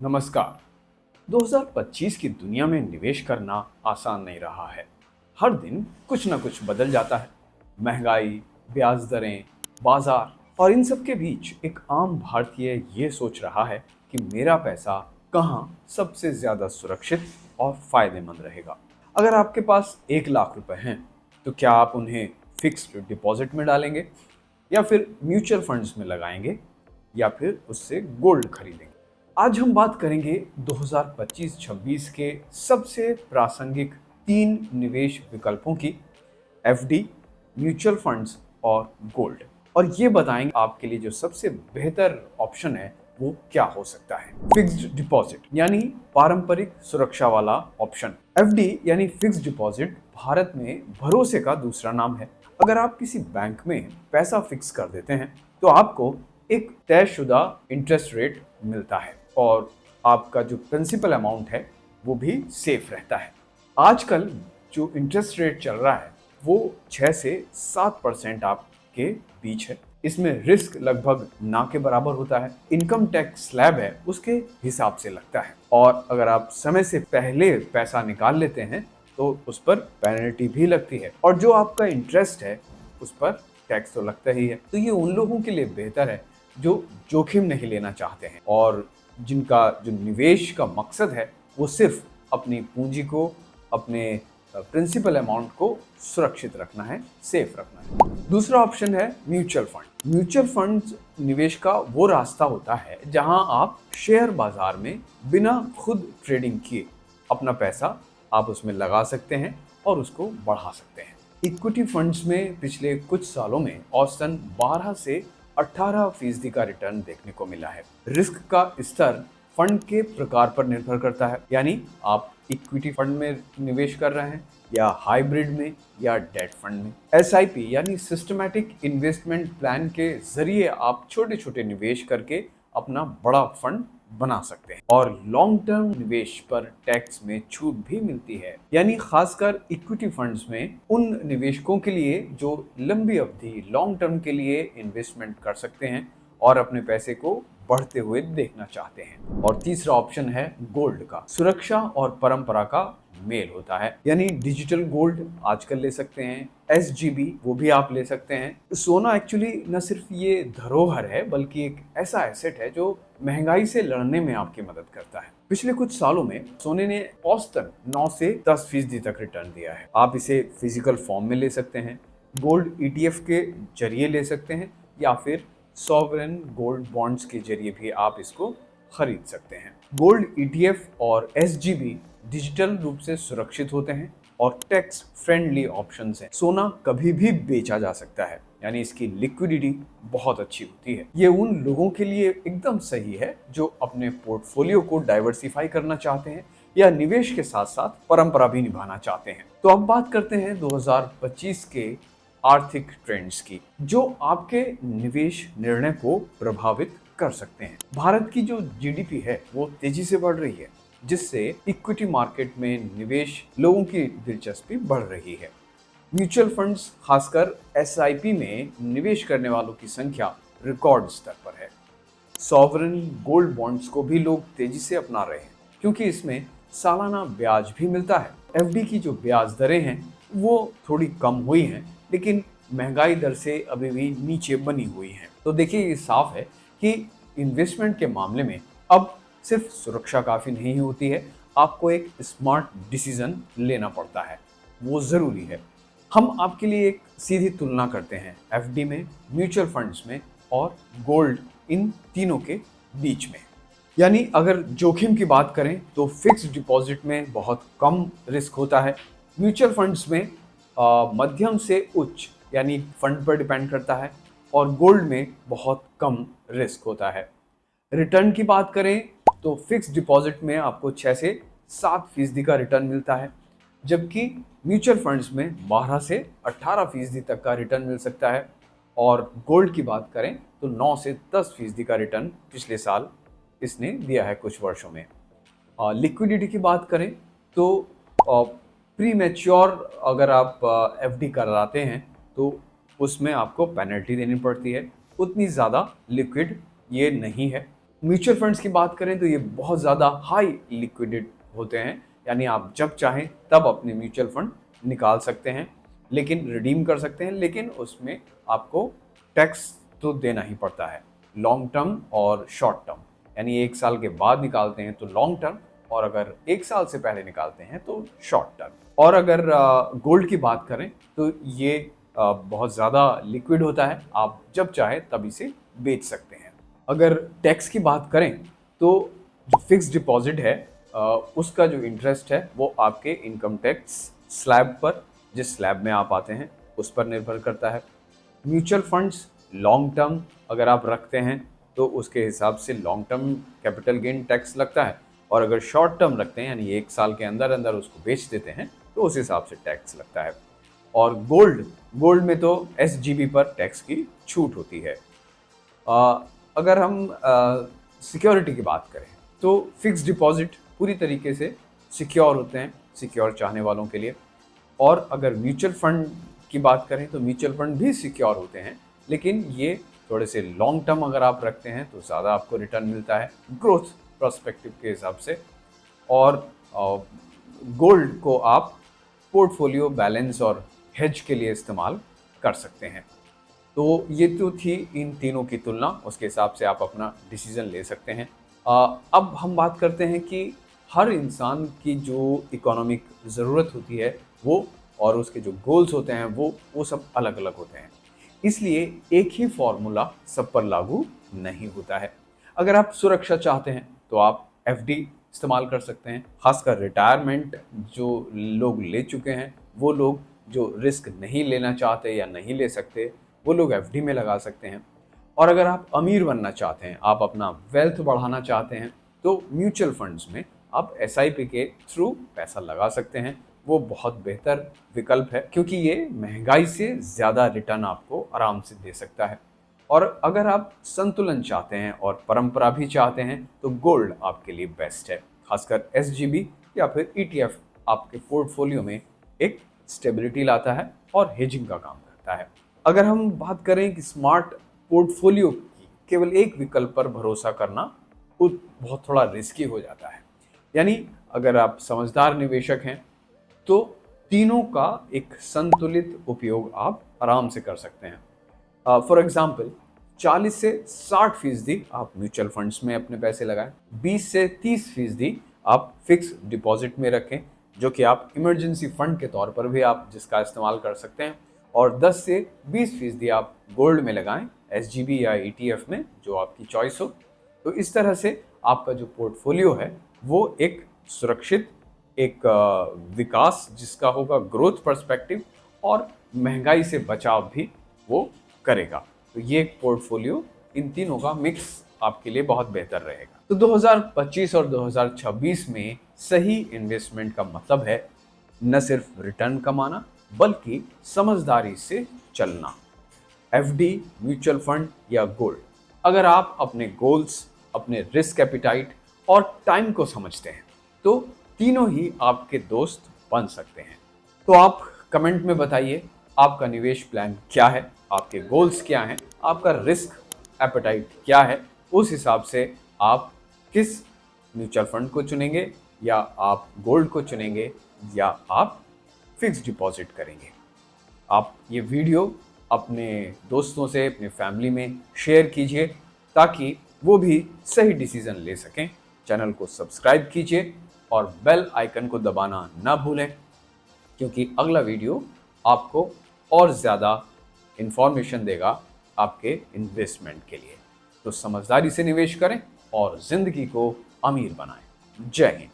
नमस्कार। 2025 की दुनिया में निवेश करना आसान नहीं रहा है। हर दिन कुछ न कुछ बदल जाता है। महंगाई, ब्याज दरें, बाजार और इन सब के बीच एक आम भारतीय ये सोच रहा है कि मेरा पैसा कहाँ सबसे ज्यादा सुरक्षित और फायदेमंद रहेगा। अगर आपके पास 1 लाख रुपए हैं, तो क्या आप उन्हें फिक्स्ड डिपॉजिट में डालेंगे या फिर म्यूचुअल फंड्स में लगाएंगे या फिर उससे गोल्ड खरीदेंगे। आज हम बात करेंगे 2025-26 के सबसे प्रासंगिक 3 निवेश विकल्पों की, एफडी, म्यूचुअल फंड्स और गोल्ड। और ये बताएंगे आपके लिए जो सबसे बेहतर ऑप्शन है वो क्या हो सकता है। फिक्स्ड डिपॉजिट यानी पारंपरिक सुरक्षा वाला ऑप्शन। एफडी यानी फिक्स्ड डिपॉजिट भारत में भरोसे का दूसरा नाम है। अगर आप किसी बैंक में पैसा फिक्स कर देते हैं तो आपको एक तयशुदा इंटरेस्ट रेट मिलता है और आपका जो प्रिंसिपल अमाउंट है वो भी सेफ रहता है। आजकल जो इंटरेस्ट रेट चल रहा है वो 6 से 7% आपके बीच है। इसमें रिस्क लगभग ना के बराबर होता है। इनकम टैक्स स्लैब है उसके हिसाब से लगता है और अगर आप समय से पहले पैसा निकाल लेते हैं तो उस पर पेनल्टी भी लगती है और जो आपका इंटरेस्ट है उस पर टैक्स तो लगता ही है। तो ये उन लोगों के लिए बेहतर है जो जोखिम नहीं लेना चाहते हैं और जिनका जो निवेश का मकसद है वो सिर्फ अपनी पूंजी को, अपने प्रिंसिपल अमाउंट को सुरक्षित रखना है, सेफ रखना है। दूसरा ऑप्शन है म्यूचुअल फंड। म्यूचुअल फंड निवेश का वो रास्ता होता है जहां आप शेयर बाजार में बिना खुद ट्रेडिंग किए अपना पैसा आप उसमें लगा सकते हैं और उसको बढ़ा सकते हैं। इक्विटी फंड्स में पिछले कुछ सालों में औसतन 12 से 18% का रिटर्न देखने को मिला है। रिस्क का स्तर फंड के प्रकार पर निर्भर करता है, यानी आप इक्विटी फंड में निवेश कर रहे हैं या हाइब्रिड में या डेट फंड में। एसआईपी यानी सिस्टमैटिक इन्वेस्टमेंट प्लान के जरिए आप छोटे छोटे निवेश करके अपना बड़ा फंड बना सकते हैं और लॉन्ग टर्म निवेश पर टैक्स में छूट भी मिलती है, यानी खासकर इक्विटी फंड्स में उन निवेशकों के लिए जो लंबी अवधि लॉन्ग टर्म के लिए इन्वेस्टमेंट कर सकते हैं और अपने पैसे को बढ़ते हुए देखना चाहते हैं। और तीसरा ऑप्शन है गोल्ड का। सुरक्षा और परंपरा का मेल होता है, यानी डिजिटल गोल्ड आजकल ले सकते हैं, एसजीबी वो भी आप ले सकते हैं। सोना एक्चुअली न सिर्फ ये धरोहर है बल्कि एक ऐसा एसेट है जो महंगाई से लड़ने में आपकी मदद करता है। पिछले कुछ सालों में सोने ने औसतन 9 से 10% तक रिटर्न दिया है। आप इसे फिजिकल फॉर्म में ले सकते हैं, गोल्ड ईटीएफ के जरिए ले सकते हैं या फिर सॉवरेन गोल्ड बॉन्ड्स के जरिए भी आप इसको खरीद सकते हैं। गोल्ड ईटीएफ और एसजीबी डिजिटल रूप से सुरक्षित होते हैं और टैक्स फ्रेंडली ऑप्शंस हैं। सोना कभी भी बेचा जा सकता है, यानी इसकी लिक्विडिटी बहुत अच्छी होती है। ये उन लोगों के लिए एकदम सही है जो अपने पोर्टफोलियो को डाइवर्सिफाई करना चाहते हैं या निवेश के साथ साथ परंपरा भी निभाना चाहते हैं। तो अब बात करते हैं 2025 के आर्थिक ट्रेंड्स की जो आपके निवेश निर्णय को प्रभावित कर सकते हैं। भारत की जो जीडीपी है वो तेजी से बढ़ रही है, जिससे इक्विटी मार्केट में निवेश लोगों की दिलचस्पी बढ़ रही है। म्यूचुअल फंड्स खासकर एसआईपी में निवेश करने वालों की संख्या रिकॉर्ड स्तर पर है। सॉवरेन गोल्ड बॉन्ड्स को भी लोग तेजी से अपना रहे हैं क्योंकि इसमें सालाना ब्याज भी मिलता है। एफडी की जो ब्याज दरें हैं वो थोड़ी कम हुई हैं, लेकिन महंगाई दर से अभी भी नीचे बनी हुई हैं। तो देखिए ये साफ है कि इन्वेस्टमेंट के मामले में अब सिर्फ सुरक्षा काफ़ी नहीं होती है, आपको एक स्मार्ट डिसीजन लेना पड़ता है, वो ज़रूरी है। हम आपके लिए एक सीधी तुलना करते हैं एफडी में, म्यूचुअल फंड्स में और गोल्ड, इन तीनों के बीच में। यानी अगर जोखिम की बात करें तो फिक्स्ड डिपॉजिट में बहुत कम रिस्क होता है, म्यूचुअल फंड्स में मध्यम से उच्च यानी फंड पर डिपेंड करता है और गोल्ड में बहुत कम रिस्क होता है। रिटर्न की बात करें तो फिक्स डिपॉजिट में आपको 6 से 7% का रिटर्न मिलता है, जबकि म्यूचुअल फंड्स में 12 से 18% तक का रिटर्न मिल सकता है और गोल्ड की बात करें तो 9 से 10% का रिटर्न पिछले साल इसने दिया है कुछ वर्षों में। लिक्विडिटी की बात करें तो प्री मैच्योर अगर आप एफडी कराते हैं तो उसमें आपको पेनल्टी देनी पड़ती है, उतनी ज़्यादा लिक्विड ये नहीं है। म्यूचुअल फंड्स की बात करें तो ये बहुत ज़्यादा हाई लिक्विडेड होते हैं, यानी आप जब चाहें तब अपने म्यूचुअल फंड निकाल सकते हैं, लेकिन रिडीम कर सकते हैं, लेकिन उसमें आपको टैक्स तो देना ही पड़ता है। लॉन्ग टर्म और शॉर्ट टर्म, यानी 1 साल के बाद निकालते हैं तो लॉन्ग टर्म, और अगर 1 साल से पहले निकालते हैं तो शॉर्ट टर्म। और अगर गोल्ड की बात करें तो ये बहुत ज़्यादा लिक्विड होता है, आप जब चाहे तब इसे बेच सकते हैं। अगर टैक्स की बात करें तो जो फिक्स डिपॉजिट है उसका जो इंटरेस्ट है वो आपके इनकम टैक्स स्लैब पर, जिस स्लैब में आप आते हैं उस पर निर्भर करता है। म्यूचुअल फंड्स लॉन्ग टर्म अगर आप रखते हैं तो उसके हिसाब से long term capital gain tax लगता है, और अगर शॉर्ट टर्म रखते हैं यानी 1 साल के अंदर अंदर उसको बेच देते हैं तो उस हिसाब से टैक्स लगता है। और गोल्ड में तो एसजीबी पर टैक्स की छूट होती है। अगर हम सिक्योरिटी की बात करें तो फिक्स डिपॉजिट पूरी तरीके से सिक्योर होते हैं सिक्योर चाहने वालों के लिए। और अगर म्यूचुअल फंड की बात करें तो म्यूचुअल फंड भी सिक्योर होते हैं, लेकिन ये थोड़े से लॉन्ग टर्म अगर आप रखते हैं तो ज़्यादा आपको रिटर्न मिलता है ग्रोथ पर्सपेक्टिव के हिसाब से। और गोल्ड को आप पोर्टफोलियो बैलेंस और हेज के लिए इस्तेमाल कर सकते हैं। तो ये तो थी इन तीनों की तुलना, उसके हिसाब से आप अपना डिसीजन ले सकते हैं। अब हम बात करते हैं कि हर इंसान की जो इकोनॉमिक ज़रूरत होती है वो, और उसके जो गोल्स होते हैं वो सब अलग अलग होते हैं, इसलिए एक ही फॉर्मूला सब पर लागू नहीं होता है। अगर आप सुरक्षा चाहते हैं तो आप एफडी इस्तेमाल कर सकते हैं, खासकर रिटायरमेंट जो लोग ले चुके हैं, वो लोग जो रिस्क नहीं लेना चाहते या नहीं ले सकते वो लोग एफडी में लगा सकते हैं। और अगर आप अमीर बनना चाहते हैं, आप अपना वेल्थ बढ़ाना चाहते हैं, तो म्यूचुअल फंड्स में आप एसआईपी के थ्रू पैसा लगा सकते हैं। वो बहुत बेहतर विकल्प है क्योंकि ये महंगाई से ज़्यादा रिटर्न आपको आराम से दे सकता है। और अगर आप संतुलन चाहते हैं और परंपरा भी चाहते हैं तो गोल्ड आपके लिए बेस्ट है, खासकर एसजीबी या फिर ईटीएफ आपके पोर्टफोलियो में एक स्टेबिलिटी लाता है और हेजिंग का काम करता है। अगर हम बात करें कि स्मार्ट पोर्टफोलियो की, केवल एक विकल्प पर भरोसा करना वो बहुत थोड़ा रिस्की हो जाता है। यानी अगर आप समझदार निवेशक हैं तो तीनों का एक संतुलित उपयोग आप आराम से कर सकते हैं। फॉर एग्जाम्पल 40 से 60% आप म्यूचुअल फंड्स में अपने पैसे लगाएं, 20 से 30% आप फिक्स डिपॉजिट में रखें जो कि आप इमरजेंसी फंड के तौर पर भी आप जिसका इस्तेमाल कर सकते हैं, और 10 से 20% आप गोल्ड में लगाएं, एसजीबी या ईटीएफ में, जो आपकी चॉइस हो। तो इस तरह से आपका जो पोर्टफोलियो है वो एक सुरक्षित, एक विकास जिसका होगा ग्रोथ पर्सपेक्टिव, और महंगाई से बचाव भी वो करेगा। तो ये एक पोर्टफोलियो इन तीनों का मिक्स आपके लिए बहुत बेहतर रहेगा। तो 2025 और 2026 में सही इन्वेस्टमेंट का मतलब है न सिर्फ रिटर्न कमाना बल्कि समझदारी से चलना। एफडी, म्यूचुअल फंड या गोल्ड, अगर आप अपने गोल्स, अपने रिस्क एपिटाइट और टाइम को समझते हैं तो तीनों ही आपके दोस्त बन सकते हैं। तो आप कमेंट में बताइए आपका निवेश प्लान क्या है, आपके गोल्स क्या हैं, आपका रिस्क एपेटाइट क्या है। उस हिसाब से आप किस म्यूचुअल फंड को चुनेंगे, या आप गोल्ड को चुनेंगे, या आप फिक्स डिपॉजिट करेंगे। आप ये वीडियो अपने दोस्तों से, अपने फैमिली में शेयर कीजिए ताकि वो भी सही डिसीजन ले सकें। चैनल को सब्सक्राइब कीजिए और बेल आइकन को दबाना ना भूलें, क्योंकि अगला वीडियो आपको और ज़्यादा इंफॉर्मेशन देगा आपके इन्वेस्टमेंट के लिए। तो समझदारी से निवेश करें और ज़िंदगी को अमीर बनाएं। जय हिंद।